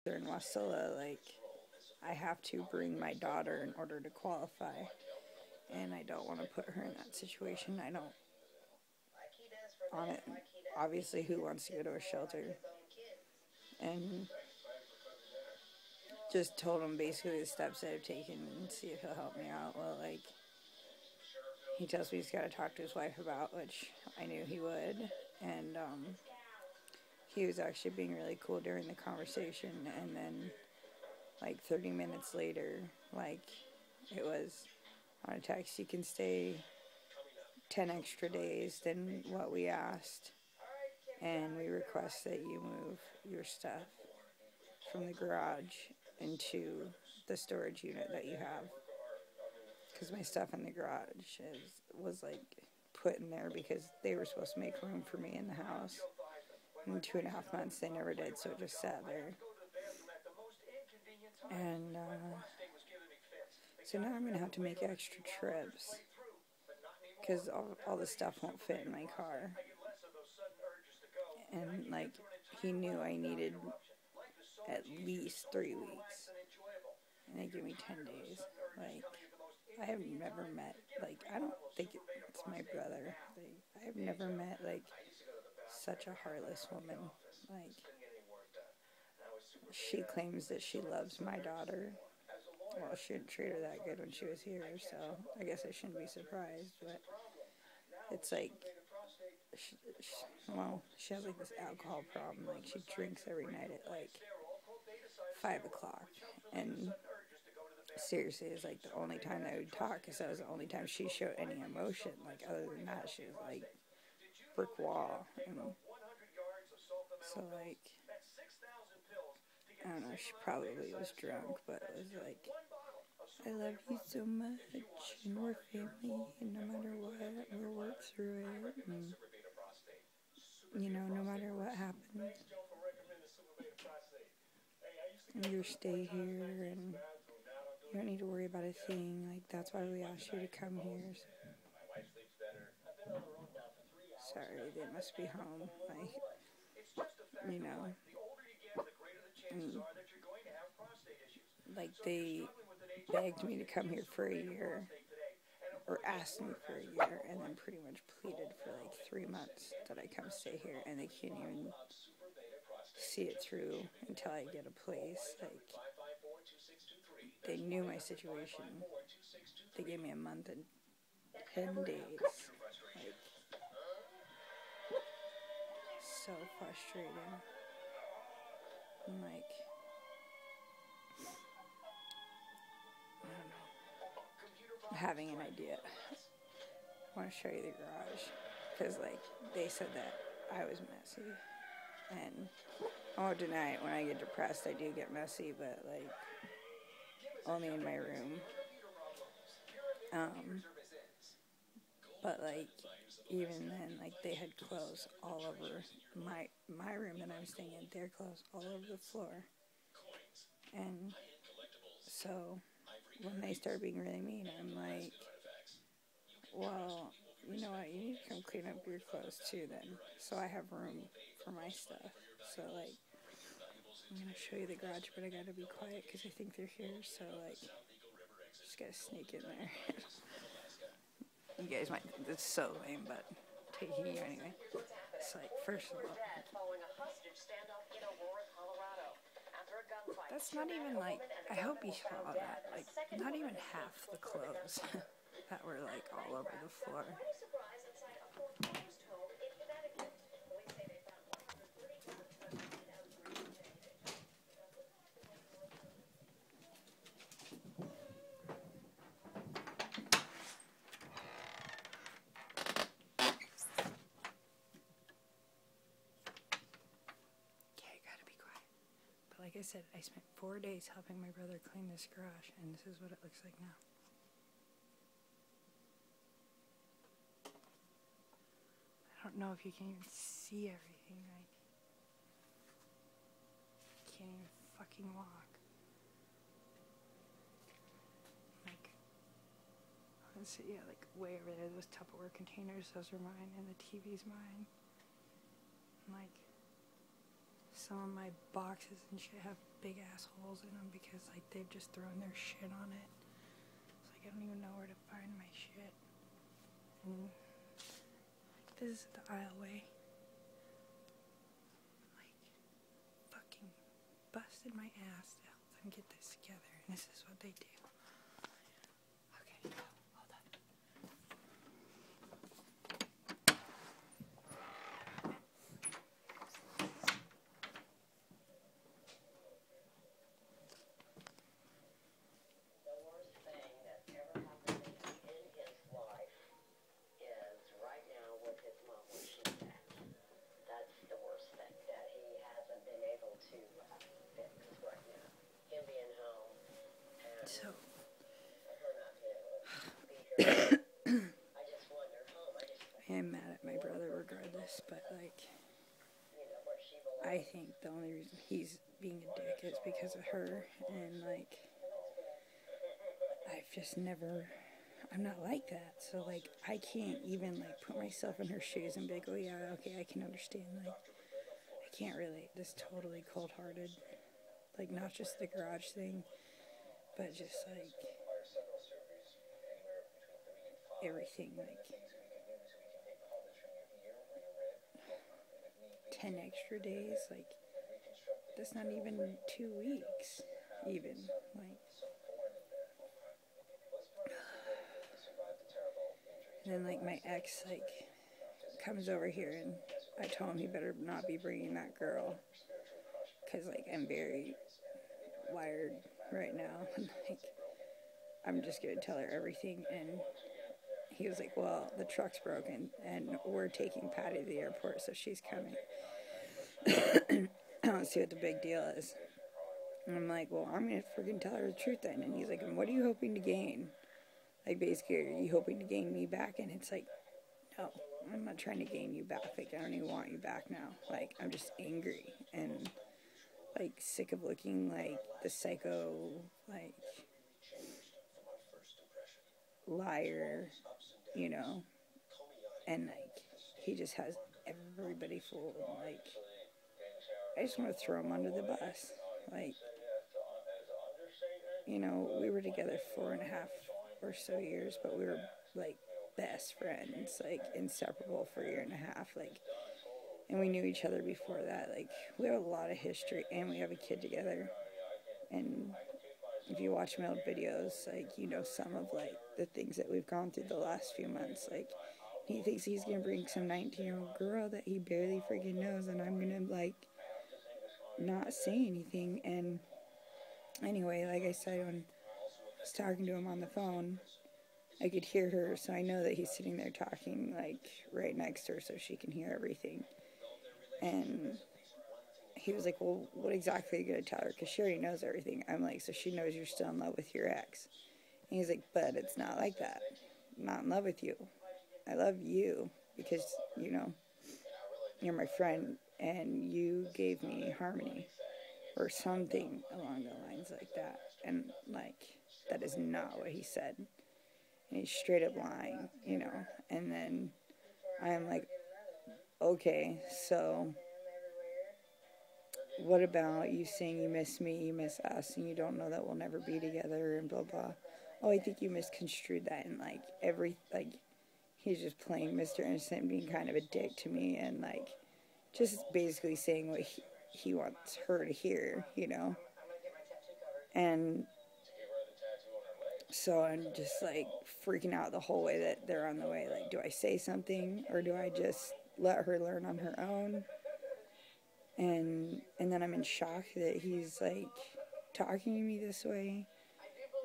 in Wasilla, like, I have to bring my daughter in order to qualify, and I don't want to put her in that situation. I don't on it. Obviously, who wants to go to a shelter? And just told him basically the steps that I've taken and see if he'll help me out. Well, like, he tells me he's got to talk to his wife about, which I knew he would. And he was actually being really cool during the conversation. And then, like, 30 minutes later, like, it was on a text, you can stay 10 extra days than what we asked. And we request that you move your stuff from the garage into the storage unit that you have. Because my stuff in the garage was like put in there because they were supposed to make room for me in the house. In 2.5 months, they never did, so it just sat there. And so now I'm going to have to make extra trips because all the stuff won't fit in my car. And, like, he knew I needed at least 3 weeks. And they give me 10 days. Like, I have never met, like, I don't think it's my brother. Like, I have never met, like, such a heartless woman. Like, she claims that she loves my daughter. Well, she didn't treat her that good when she was here, so I guess I shouldn't be surprised. But it's like, she has like this alcohol problem. Like, she drinks every night at like 5 o'clock. And seriously, it's like the only time that we would talk, because that was the only time she showed any emotion. Like, other than that, she was like brick wall. And so, like, I don't know, she probably was drunk, but it was like, I love you so much, and we're family, and no matter what, we'll work through it, and, you know, no matter what happens, and you stay here, and you don't need to worry about a thing. Like, that's why we asked you to come here. Sorry, they must be home. Like, you know, and, like, they begged me to come here for a year, or asked me for a year, and then pretty much pleaded for like 3 months that I come stay here, and they can't even see it through until I get a place. Like, they knew my situation. They gave me a month and 10 days. Like, so frustrating. I'm like, I don't know. I'm having an idea. I want to show you the garage, because, like, they said that I was messy, and I won't deny it. When I get depressed, I do get messy, but, like, only in my room. But, like, even then, like, they had clothes all over my room that I'm staying in. Their clothes all over the floor. And so when they started being really mean, I'm like, well, you know what, you need to come clean up your clothes too then, so I have room for my stuff. So, like, I'm going to show you the garage, but I got to be quiet because I think they're here, so, like, just got to sneak in there. You guys might think this is so lame, but taking you anyway. It's like, first of all, that's not even, like, I hope you saw that, like, not even half the clothes that were, like, all over the floor. Like I said, I spent 4 days helping my brother clean this garage, and this is what it looks like now. I don't know if you can even see everything. Like, I can't even fucking walk. Like, let's see, yeah, like way over there, those Tupperware containers, those are mine, and the TV's mine. And, like, some of my boxes and shit have big ass holes in them because like they've just thrown their shit on it. It's like I don't even know where to find my shit. And this is the aisleway. Like fucking busted my ass to help them get this together, and this is what they do. Okay, hold on. So, I am mad at my brother regardless, but like, I think the only reason he's being a dick is because of her, and like, I've just never, I'm not like that, so like, I can't even like put myself in her shoes and be like, oh yeah, okay, I can understand, like, I can't relate. This totally cold-hearted, like, not just the garage thing, but just like, everything, like 10 extra days, like that's not even 2 weeks, even, like, and then like my ex like comes over here and I told him he better not be bringing that girl, because like I'm very wired right now, like I'm just gonna tell her everything. And he was like, well, the truck's broken and we're taking Patty to the airport, so she's coming. I don't see what the big deal is. And I'm like, well, I'm going to freaking tell her the truth then. And he's like, and what are you hoping to gain? Like, basically, are you hoping to gain me back? And it's like, no, I'm not trying to gain you back. Like, I don't even want you back now. Like, I'm just angry and, like, sick of looking like the psycho, like, liar, you know, and like he just has everybody fooled. Like, I just want to throw him under the bus. Like, you know, we were together 4.5 or so years, but we were like best friends, like inseparable for 1.5 years, like, and we knew each other before that. Like, we have a lot of history, and we have a kid together. And if you watch my old videos, like, you know, some of, like, the things that we've gone through the last few months. Like, he thinks he's going to bring some 19-year-old girl that he barely freaking knows, and I'm going to, like, not say anything. And anyway, like I said, when I was talking to him on the phone, I could hear her, so I know that he's sitting there talking, like, right next to her so she can hear everything. And he was like, well, what exactly are you going to tell her? Because she already knows everything. I'm like, so she knows you're still in love with your ex. And he's like, but it's not like that. I'm not in love with you. I love you because, you know, you're my friend and you gave me harmony or something along the lines like that. And, like, that is not what he said. And he's straight up lying, you know. And then I'm like, okay, so what about you saying you miss me, you miss us, and you don't know that we'll never be together, and blah, blah. Oh, I think you misconstrued that, and, like, he's just playing Mr. Innocent, being kind of a dick to me, and, like, just basically saying what he wants her to hear, you know. And so I'm just, like, freaking out the whole way that they're on the way. Like, do I say something, or do I just let her learn on her own? And then I'm in shock that he's, like, talking to me this way.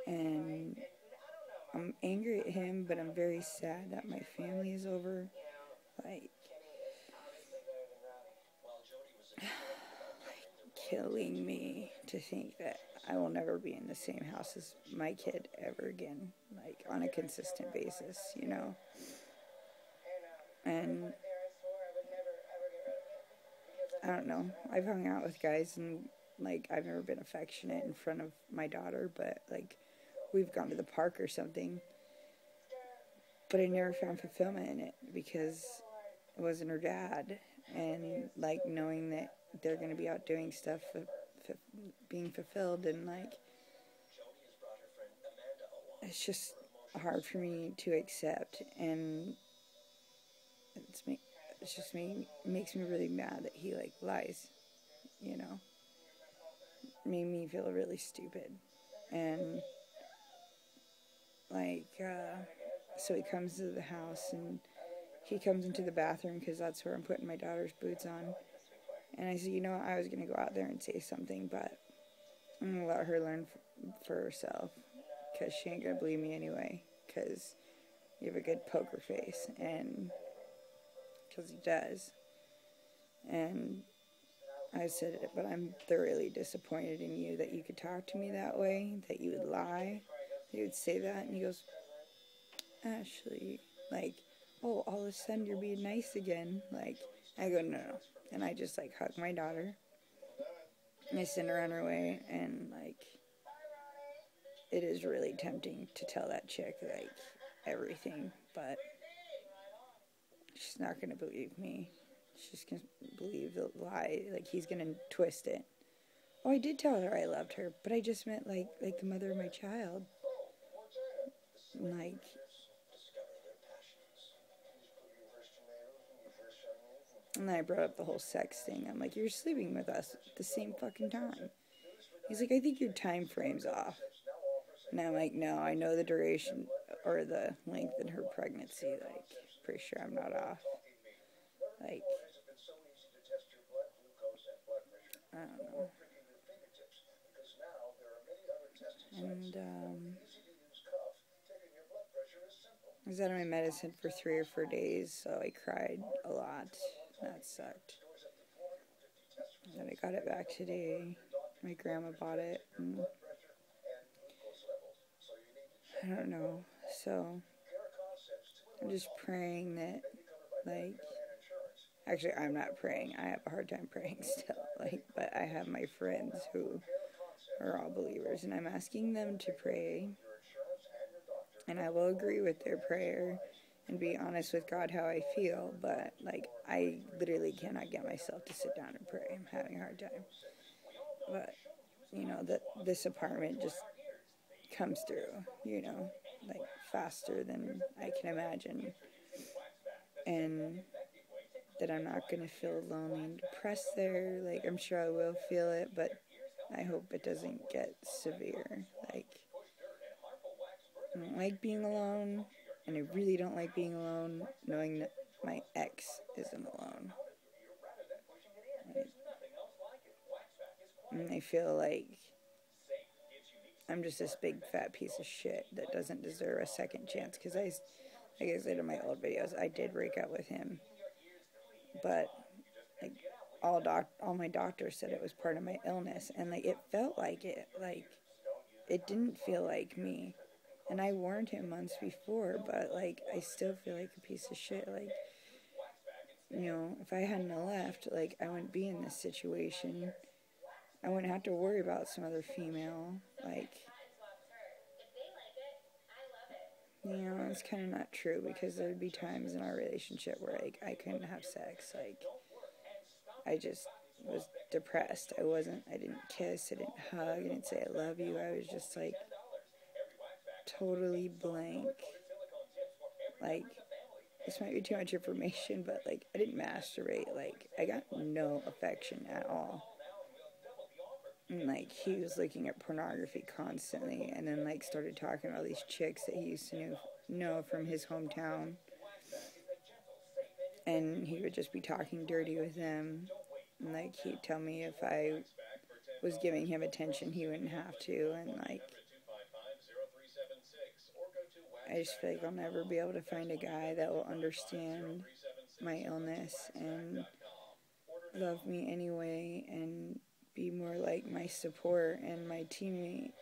And I'm angry at him, but I'm very sad that my family is over. Like, killing me to think that I will never be in the same house as my kid ever again. Like, on a consistent basis, you know. And I don't know. I've hung out with guys and, like, I've never been affectionate in front of my daughter, but, like, we've gone to the park or something. But I never found fulfillment in it because it wasn't her dad. And, like, knowing that they're going to be out doing stuff, being fulfilled, and like it's just hard for me to accept, and makes me really mad that he like lies, you know. Made me feel really stupid, and like so he comes to the house, and he comes into the bathroom because that's where I'm putting my daughter's boots on. And I said, you know, I was going to go out there and say something, but I'm going to let her learn for herself, because she ain't going to believe me anyway, because you have a good poker face, and because he does. And I said, but I'm thoroughly disappointed in you that you could talk to me that way, that you would lie, that you would say that. And he goes, Ashley, like, oh, all of a sudden you're being nice again. Like, I go, no. And I just, like, hug my daughter. And I send her on her way. And, like, it is really tempting to tell that chick, like, everything. But she's not going to believe me. She's going to believe the lie. Like, he's going to twist it. Oh, I did tell her I loved her. But I just meant, like the mother of my child. Like... And then I brought up the whole sex thing. I'm like, you're sleeping with us at the same fucking time. He's like, I think your time frame's off. And I'm like, no, I know the duration or the length in her pregnancy. Like, pretty sure I'm not off. Like, I don't know. And, I was out of my medicine for 3 or 4 days, so I cried a lot. That sucked. And then I got it back today. My grandma bought it. And I don't know. So I'm just praying that, like, actually I'm not praying. I have a hard time praying still. Like, but I have my friends who are all believers, and I'm asking them to pray. And I will agree with their prayer and be honest with God how I feel, but, like, I literally cannot get myself to sit down and pray. I'm having a hard time. But, you know, this apartment just comes through, you know, like, faster than I can imagine. And that I'm not going to feel lonely and depressed there. Like, I'm sure I will feel it, but I hope it doesn't get severe. Like, I don't like being alone, and I really don't like being alone knowing that my ex isn't alone. And I feel like I'm just this big fat piece of shit that doesn't deserve a second chance, because like I said in my old videos, I did break up with him, but like all my doctors said it was part of my illness, and like it felt like it, like it didn't feel like me. And I warned him months before, but, like, I still feel like a piece of shit. Like, you know, if I hadn't left, like, I wouldn't be in this situation. I wouldn't have to worry about some other female. Like, you know, it's kind of not true, because there would be times in our relationship where, like, I couldn't have sex. Like, I just was depressed. I didn't kiss, I didn't hug, I didn't say I love you. I was just, like, totally blank. Like, this might be too much information, but, like, I didn't masturbate. Like, I got no affection at all. And, like, he was looking at pornography constantly, and then, like, started talking about all these chicks that he used to know from his hometown. And he would just be talking dirty with them. And, like, he'd tell me if I was giving him attention, he wouldn't have to. And, like, I just feel like I'll never be able to find a guy that will understand my illness and love me anyway and be more like my support and my teammate.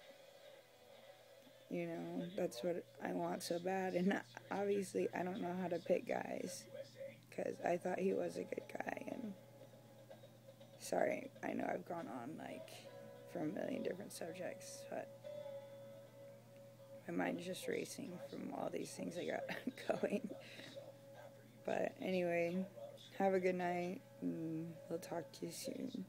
You know, that's what I want so bad. And obviously I don't know how to pick guys, because I thought he was a good guy. And sorry, I know I've gone on, like, for a million different subjects, but my mind's just racing from all these things I got going. But anyway, have a good night. We'll talk to you soon.